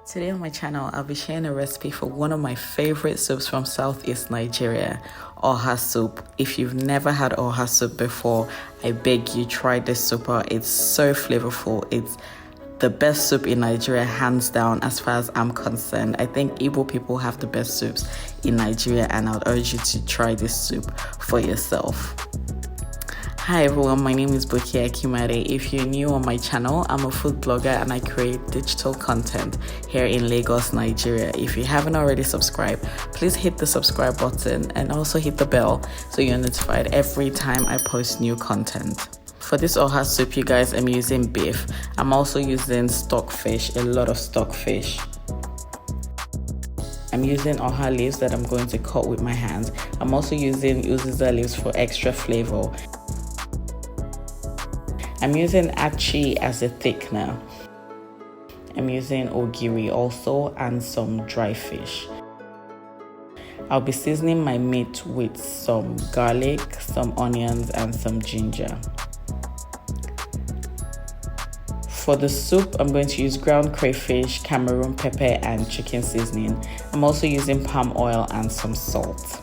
Today on my channel, I'll be sharing a recipe for one of my favorite soups from Southeast Nigeria, Oha Soup. If you've never had Oha Soup before, I beg you try this soup out. It's so flavorful. It's the best soup in Nigeria, hands down, as far as I'm concerned. I think Igbo people have the best soups in Nigeria, and I would urge you to try this soup for yourself. Hi everyone, my name is Boki Akimade. If you're new on my channel, I'm a food blogger and I create digital content here in Lagos, Nigeria. If you haven't already subscribed, please hit the subscribe button and also hit the bell so you're notified every time I post new content. For this Oha soup, you guys, I'm using beef. I'm also using stockfish, a lot of stockfish. I'm using Oha leaves that I'm going to cut with my hands. I'm also using uziza leaves for extra flavor. I'm using achi as a thickener. I'm using ogiri also and some dry fish. I'll be seasoning my meat with some garlic, some onions, and some ginger. For the soup, I'm going to use ground crayfish, Cameroon pepper, and chicken seasoning. I'm also using palm oil and some salt.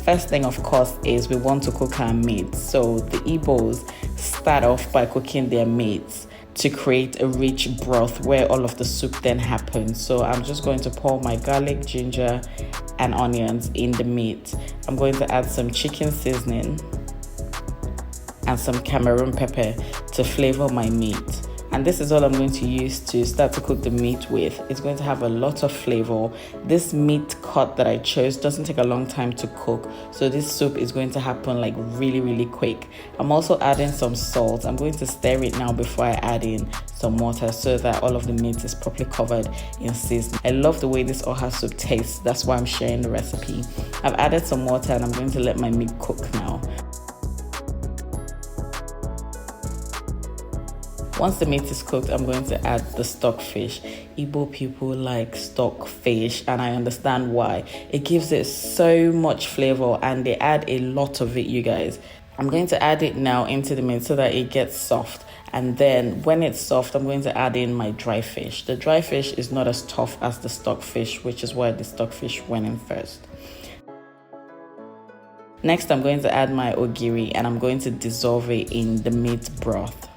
First thing, of course, is we want to cook our meat. So the Igbos start off by cooking their meats to create a rich broth where all of the soup then happens. So I'm just going to pour my garlic, ginger, and onions in the meat. I'm going to add some chicken seasoning and some Cameroon pepper to flavor my meat. And this is all I'm going to use to start to cook the meat with. It's going to have a lot of flavor. This meat cut that I chose doesn't take a long time to cook, so this soup is going to happen like really quick. I'm also adding some salt. I'm going to stir it now before I add in some water so that all of the meat is properly covered in seasoning. I love the way this Oha soup tastes. That's why I'm sharing the recipe. I've added some water and I'm going to let my meat cook now. Once the meat is cooked, I'm going to add the stockfish. Igbo people like stockfish, and I understand why. It gives it so much flavor, and they add a lot of it, you guys. I'm going to add it now into the meat so that it gets soft. And then when it's soft, I'm going to add in my dry fish. The dry fish is not as tough as the stockfish, which is why the stockfish went in first. Next, I'm going to add my ogiri, and I'm going to dissolve it in the meat broth.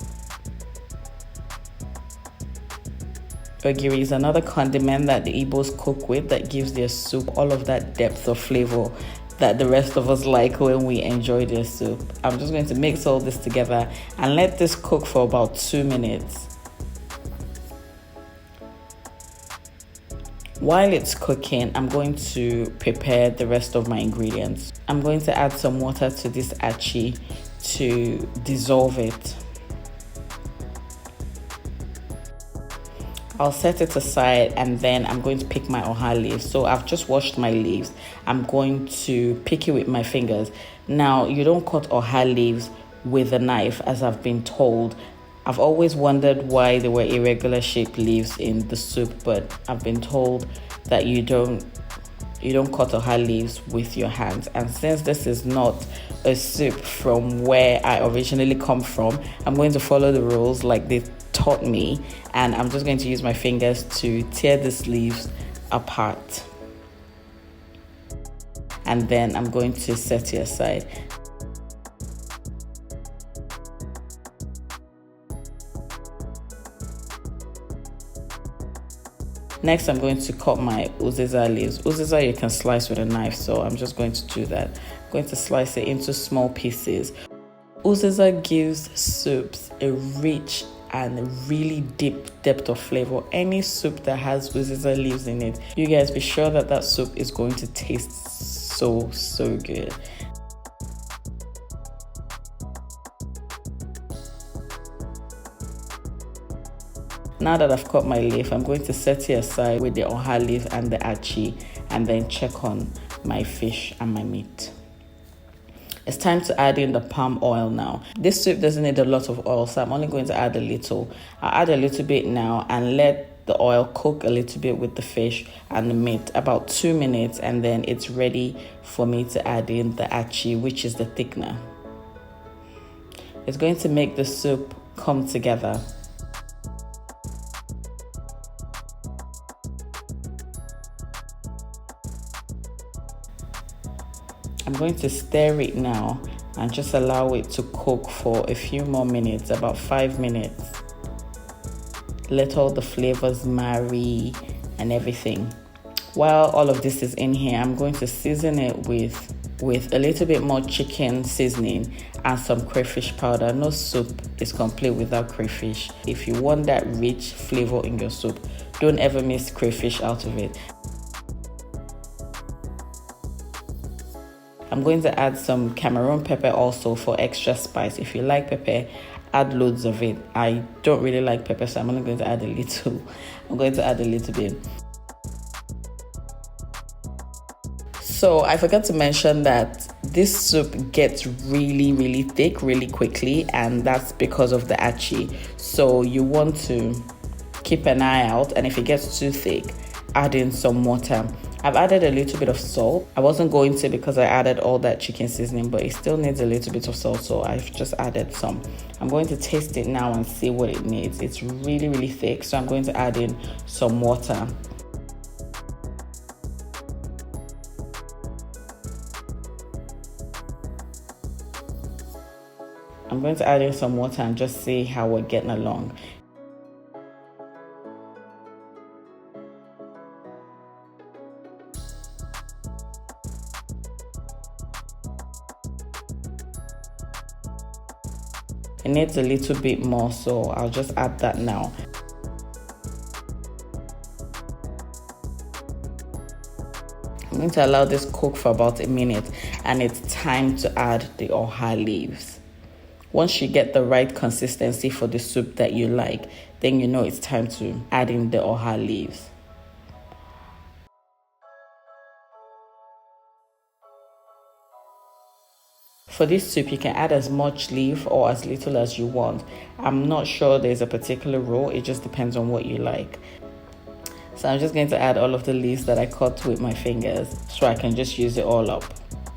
Ogiri is another condiment that the Igbos cook with that gives their soup all of that depth of flavor that the rest of us like when we enjoy their soup. I'm just going to mix all this together and let this cook for about 2 minutes. While it's cooking, I'm going to prepare the rest of my ingredients. I'm going to add some water to this achi to dissolve it. I'll set it aside, and then I'm going to pick my Oha leaves. So I've just washed my leaves. I'm going to pick it with my fingers. Now, you don't cut Oha leaves with a knife, as I've been told. I've always wondered why there were irregular shaped leaves in the soup, but I've been told that you don't cut Oha leaves with your hands. And since this is not a soup from where I originally come from, I'm going to follow the rules like they taught me, and I'm just going to use my fingers to tear these leaves apart. And then I'm going to set it aside. Next, I'm going to cut my uziza leaves. Uziza you can slice with a knife, so I'm just going to do that. I'm going to slice it into small pieces. Uziza gives soups a rich and really deep depth of flavor. Any soup that has uziza leaves in it, you guys be sure that that soup is going to taste so good. Now that I've cut my leaf, I'm going to set it aside with the Oha leaf and the achi, and then check on my fish and my meat. It's time to add in the palm oil now. This soup doesn't need a lot of oil, so I'm only going to add a little. I'll add a little bit now and let the oil cook a little bit with the fish and the meat, about 2 minutes, and then it's ready for me to add in the achi, which is the thickener. It's going to make the soup come together. I'm going to stir it now and just allow it to cook for a few more minutes, about 5 minutes. Let all the flavors marry and everything. While all of this is in here, I'm going to season it with a little bit more chicken seasoning and some crayfish powder. No soup is complete without crayfish. If you want that rich flavor in your soup, don't ever miss crayfish out of it. I'm going to add some Cameroon pepper also for extra spice. If you like pepper, add loads of it. I don't really like pepper, so I'm only going to add a little. I'm going to add a little bit. So I forgot to mention that this soup gets really thick really quickly, and that's because of the achi. So you want to keep an eye out, and if it gets too thick, add in some water. I've added a little bit of salt. I wasn't going to because I added all that chicken seasoning, but it still needs a little bit of salt, so I've just added some. I'm going to taste it now and see what it needs. It's really thick, so I'm going to add in some water. I'm going to add in some water and just see how we're getting along. It needs a little bit more, so I'll just add that now. I'm going to allow this cook for about a minute, and it's time to add the oha leaves. Once you get the right consistency for the soup that you like, then you know it's time to add in the oha leaves. For this soup, you can add as much leaf or as little as you want. I'm not sure there's a particular rule, it just depends on what you like. So I'm just going to add all of the leaves that I cut with my fingers so I can just use it all up.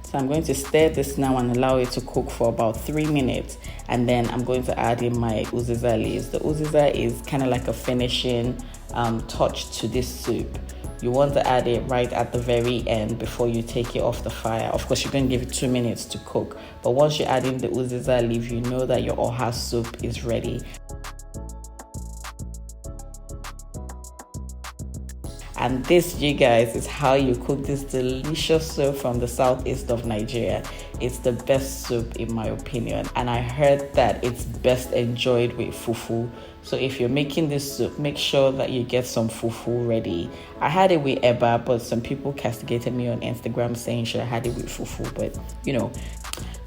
So I'm going to stir this now and allow it to cook for about 3 minutes, and then I'm going to add in my uziza leaves. The uziza is kind of like a finishing touch to this soup. You want to add it right at the very end before you take it off the fire. Of course, you're going to give it 2 minutes to cook, but once you add in the uziza leaf, you know that your oha soup is ready. And this, you guys, is how you cook this delicious soup from the southeast of Nigeria. It's the best soup in my opinion, and I heard that it's best enjoyed with fufu. So if you're making this soup, make sure that you get some fufu ready. I had it with eba, but some people castigated me on Instagram saying I had it with fufu, but you know,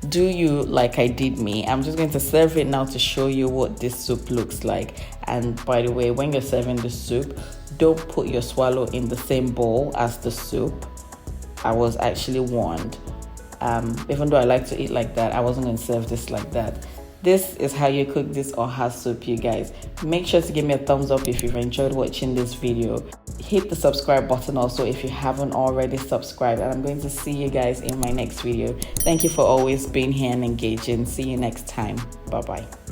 do you like I did me. I'm just going to serve it now to show you what this soup looks like. And by the way, when you're serving the soup, don't put your swallow in the same bowl as the soup. I was actually warned. Even though I like to eat like that, I wasn't going to serve this like that. This is how you cook this oha soup, you guys. Make sure to give me a thumbs up if you've enjoyed watching this video. Hit the subscribe button also if you haven't already subscribed, and I'm going to see you guys in my next video. Thank you for always being here and engaging. See you next time. Bye bye.